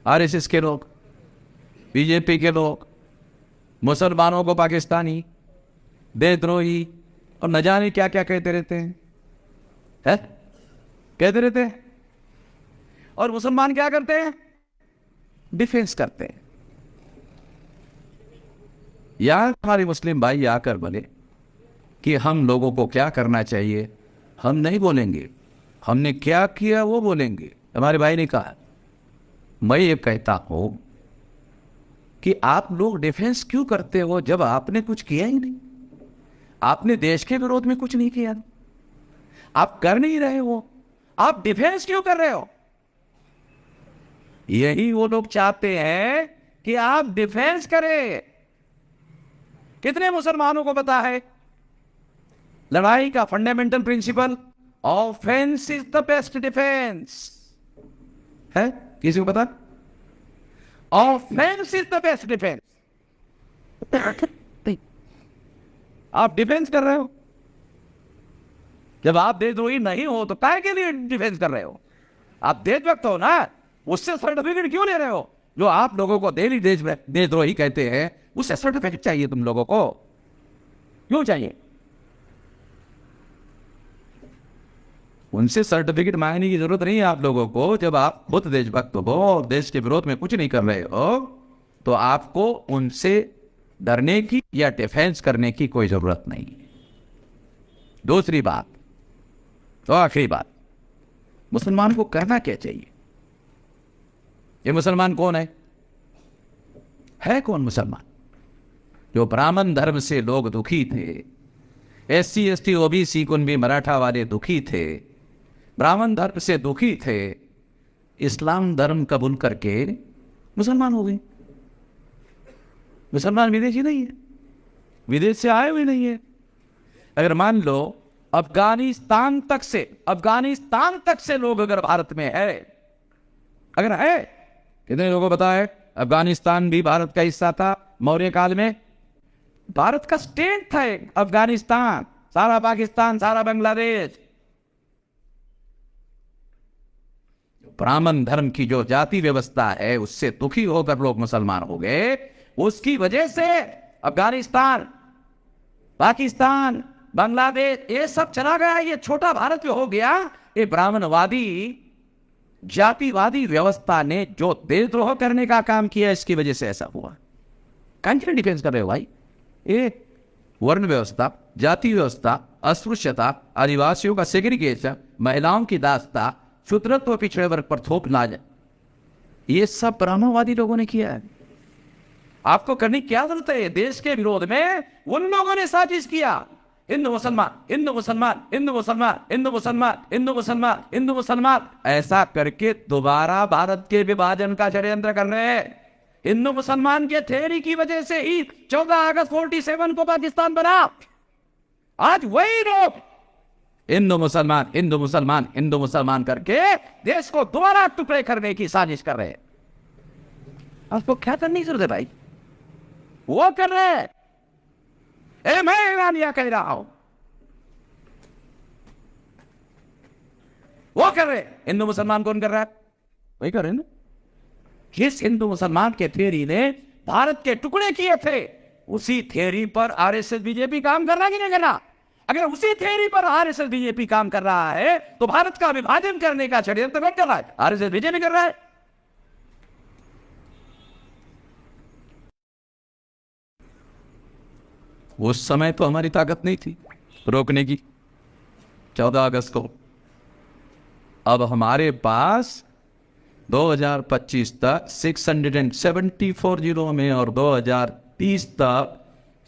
RSS के लोग, BJP के लोग मुसलमानों को पाकिस्तानी, देशद्रोही और न जाने क्या क्या कहते रहते हैं, है? कहते रहते हैं। और मुसलमान क्या करते हैं? डिफेंस करते हैं। यार हमारे मुस्लिम भाई आकर बोले कि हम लोगों को क्या करना चाहिए, हम नहीं बोलेंगे, हमने क्या किया वो बोलेंगे। हमारे भाई ने कहा, मैं ये कहता हूं कि आप लोग डिफेंस क्यों करते हो जब आपने कुछ किया ही नहीं? आपने देश के विरोध में कुछ नहीं किया, आप कर नहीं रहे हो, आप डिफेंस क्यों कर रहे हो? यही वो लोग चाहते हैं कि आप डिफेंस करें। कितने मुसलमानों को पता है लड़ाई का fundamental principle, offence is the best defence? है किसी को पता? Offence is the best defence. आप डिफेंस कर रहे हो। जब आप देशद्रोही नहीं हो तो काय के लिए डिफेंस कर रहे हो? आप देशभक्त हो ना, उससे सर्टिफिकेट क्यों ले रहे हो? जो आप लोगों को डेली देशद्रोही कहते हैं, उससे सर्टिफिकेट चाहिए तुम लोगों को, क्यों चाहिए? उनसे सर्टिफिकेट मांगने की जरूरत नहीं है आप लोगों को। जब आप खुद देशभक्त हो और देश के विरोध में कुछ नहीं कर रहे हो तो आपको उनसे डरने की या डिफेंस करने की कोई जरूरत नहीं है। दूसरी बात तो आखिरी बात, मुसलमान को करना क्या चाहिए? ये मुसलमान कौन है कौन मुसलमान? जो ब्राह्मण धर्म से लोग दुखी थे, SC ST OBC कुनबी मराठा वाले दुखी थे, ब्राह्मण धर्म से दुखी थे, इस्लाम धर्म कबूल करके मुसलमान हो गए। मुसलमान विदेशी नहीं है, विदेश से आए हुए नहीं है। अगर मान लो अफगानिस्तान तक से लोग अगर भारत में है, अगर है, कितने लोगों को पता है अफगानिस्तान भी भारत का हिस्सा था मौर्य काल में? भारत का स्टेट था अफगानिस्तान, सारा पाकिस्तान, सारा बांग्लादेश। ब्राह्मण धर्म की जो जाति व्यवस्था है उससे दुखी होकर लोग मुसलमान हो गए। उसकी वजह से अफगानिस्तान, पाकिस्तान, बांग्लादेश ये सब चला गया, ये छोटा भारत में हो गया। ये ब्राह्मणवादी जातिवादी व्यवस्था ने जो देशद्रोह करने का काम किया, इसकी वजह से ऐसा हुआ। कौन डिफेंस कर रहे हो भाई? ये वर्ण व्यवस्था, जाति व्यवस्था, अस्पृश्यता, आदिवासियों का सेग्रीगेशन, महिलाओं की दास्ता, शूद्रत्व, पिछड़े वर्ग पर थोप नाज, ये सब ब्राह्मणवादी लोगों ने किया है। आपको करने की क्या जरूरत है? देश के विरोध में उन लोगों ने साजिश किया, हिंदू मुसलमान, हिंदू मुसलमान, हिंदू मुसलमान, हिंदू मुसलमान, हिंदू मुसलमान, हिंदू मुसलमान, ऐसा करके दोबारा भारत के विभाजन का षड्यंत्र कर रहे हैं। हिंदू मुसलमान के थ्योरी की वजह से ही 14 अगस्त 47 को पाकिस्तान बना। आज वही लोग हिंदू मुसलमान, हिंदू मुसलमान, हिंदू मुसलमान करके देश को दोबारा टुकड़े करने की साजिश कर रहे हैं। आपको क्या करने की जरूरत है भाई? वो कर रहे हैं। मैं ईरानिया कह रहा हूं, वो कर रहे। हिंदू मुसलमान कौन कर रहा है? वही कर रहे ना। जिस हिंदू मुसलमान के थ्योरी ने भारत के टुकड़े किए थे, उसी थ्योरी पर आरएसएस बीजेपी काम कर रहा है कि नहीं कर रहा? अगर उसी थ्योरी पर आरएसएस बीजेपी काम कर रहा है तो भारत का विभाजन करने का षड्यंत्र कौन कर रहा है? आरएसएस बीजेपी कर रहा है। उस समय तो हमारी ताकत नहीं थी रोकने की 14 अगस्त को। अब हमारे पास 2025 तक 674 जिलों में और 2030 तक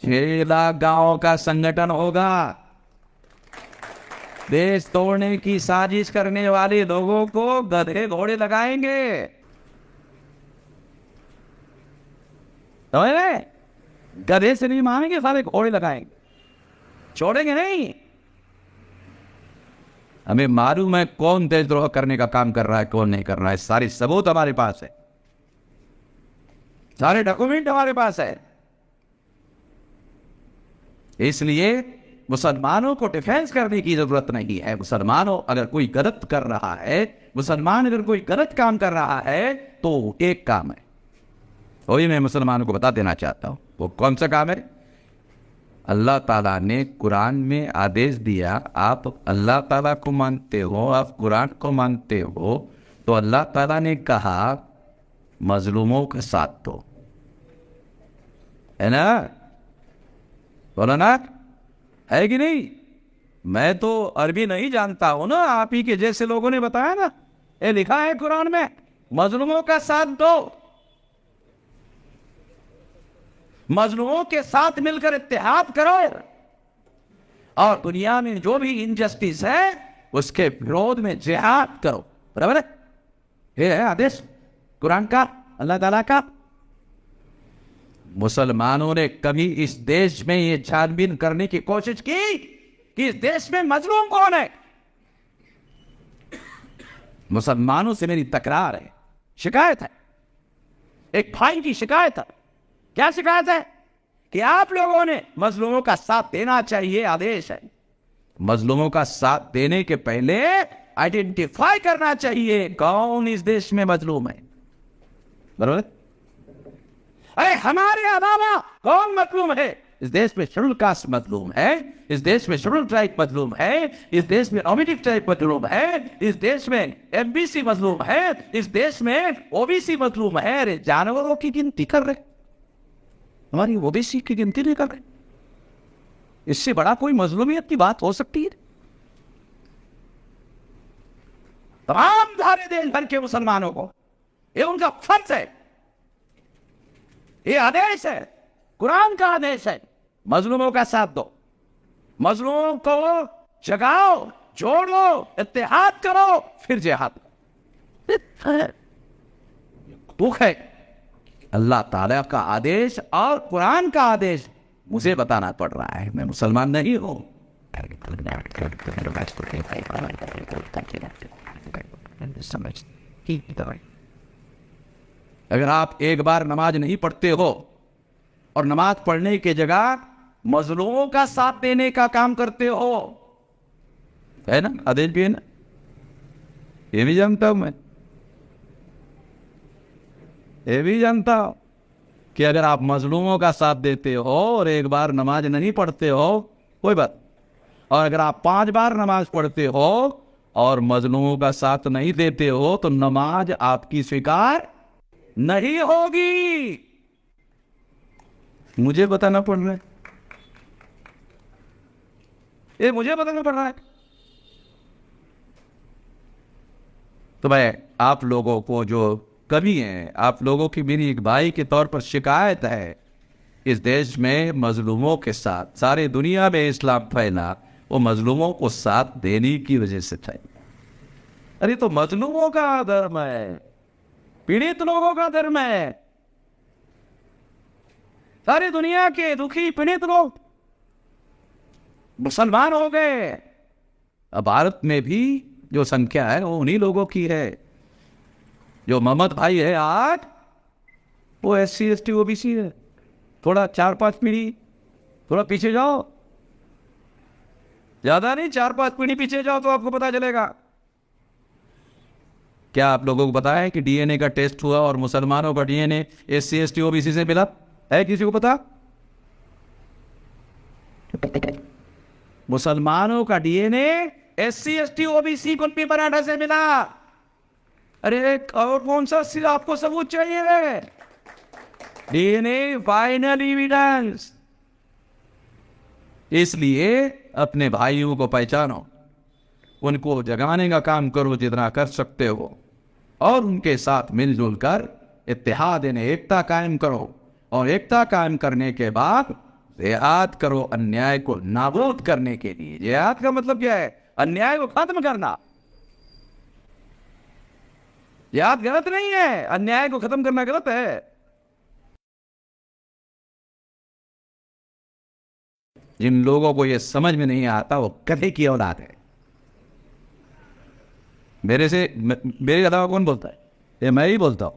6 लाख गांवों का संगठन होगा। देश तोड़ने की साजिश करने वाले लोगों को गधे घोड़े लगाएंगे, समझ रहे? गधे से नहीं मारेंगे, सारे घोड़े लगाएंगे, छोड़ेंगे नहीं। हमें मालूम है कौन देशद्रोह करने का काम कर रहा है, कौन नहीं कर रहा है। सारे सबूत हमारे पास है, सारे डॉक्यूमेंट हमारे पास है। इसलिए मुसलमानों को डिफेंस करने की जरूरत नहीं है। मुसलमानों अगर कोई गलत कर रहा है, मुसलमान अगर कोई गलत काम कर रहा है तो एक काम है, वही मैं मुसलमानों को बता देना चाहता हूं। वो कौन सा काम है? अल्लाह ताला ने कुरान में आदेश दिया, आप अल्लाह ताला को मानते हो, आप कुरान को मानते हो, तो अल्लाह ताला ने कहा मजलूमों का साथ दो, है ना? बोला ना, है कि नहीं? मैं तो अरबी नहीं जानता हूं ना, आप ही के जैसे लोगों ने बताया ना, ये लिखा है कुरान में, मजलूमों का साथ दो, मजलूमों के साथ मिलकर इत्तेहाद करो, और दुनिया में जो भी इनजस्टिस है उसके विरोध में जिहाद करो। बराबर है? ये है आदेश कुरान का, अल्लाह ताला का। मुसलमानों ने कभी इस देश में ये छानबीन करने की कोशिश की कि इस देश में मजलूम कौन है? मुसलमानों से मेरी तकरार है, शिकायत है, एक भाई की शिकायत है। क्या शिकायत है? कि आप लोगों ने मजलूमों का साथ देना चाहिए, आदेश है। मजलूमों का साथ देने के पहले आइडेंटिफाई करना चाहिए कौन इस देश में मजलूम है। बराबर? अरे हमारे अलावा कौन मजलूम है? इस देश में शेड्यूल कास्ट मजलूम है, इस देश में शेड्यूल ट्राइब मजलूम है, इस देश में नॉमिनेटिव ट्राइब मजलूम है, इस देश में एमबीसी मजलूम है, इस देश में ओबीसी मजलूम है। अरे जानवरों की गिनती कर रहे, हमारी ओबीसी की गिनती नहीं कर रहे। इससे बड़ा कोई मजलूमियत की बात हो सकती है? तमाम सारे देश भर के मुसलमानों को ये उनका फर्ज है, ये आदेश है, कुरान का आदेश है, मजलूमों का साथ दो, मजलूमों को जगाओ, जोड़ो, इत्तेहाद करो, फिर जिहाद। दुख है अल्लाह ताला का आदेश और कुरान का आदेश मुझे बताना पड़ रहा है, मैं मुसलमान नहीं हूं। अगर आप एक बार नमाज नहीं पढ़ते हो और नमाज पढ़ने की जगह मजलूमों का साथ देने का काम करते हो, है ना? आदेश भी है ना, ये भी जानता हूं मैं, ये भी जानता हूं कि अगर आप मजलूमों का साथ देते हो और एक बार नमाज नहीं पढ़ते हो कोई बात, और अगर आप 5 बार नमाज पढ़ते हो और मजलूमों का साथ नहीं देते हो तो नमाज आपकी स्वीकार नहीं होगी। मुझे बताना पड़ रहा है, ये मुझे बताना पड़ रहा है। तो भाई आप लोगों को जो कभी हैं, आप लोगों की मेरी एक भाई के तौर पर शिकायत है, इस देश में मजलूमों के साथ, सारे दुनिया में इस्लाम फैला वो मजलूमों को साथ देने की वजह से फैला। अरे तो मजलूमों का धर्म है, पीड़ित लोगों का धर्म है, सारी दुनिया के दुखी पीड़ित लोग मुसलमान हो गए। अब भारत में भी जो संख्या है वो उन्हीं लोगों की है। जो मोहम्मद भाई है आज वो SC ST OBC है। थोड़ा 4-5 पीढ़ी थोड़ा पीछे जाओ, ज्यादा नहीं, 4-5 पीढ़ी पीछे जाओ तो आपको पता चलेगा। क्या आप लोगों को पता है कि DNA का टेस्ट हुआ और मुसलमानों का DNA SC ST OBC से मिला है? किसी को पता? मुसलमानों का DNA SC ST OBC कुल मराठा से मिला। अरे और कौन सा आपको सबूत चाहिए? DNA final evidence. इसलिए अपने भाइयों को पहचानो, उनको जगाने का काम करो जितना कर सकते हो, और उनके साथ मिलजुल कर इत्तेहाद यानी एकता कायम करो, और एकता कायम करने के बाद जिहाद करो अन्याय को नाबूद करने के लिए। जिहाद का मतलब क्या है? अन्याय को खत्म करना। जिहाद गलत नहीं है, अन्याय को खत्म करना गलत है। जिन लोगों को यह समझ में नहीं आता वो कभी की औलाद है। मेरे अलावा कौन बोलता है? ये मैं ही बोलता हूं।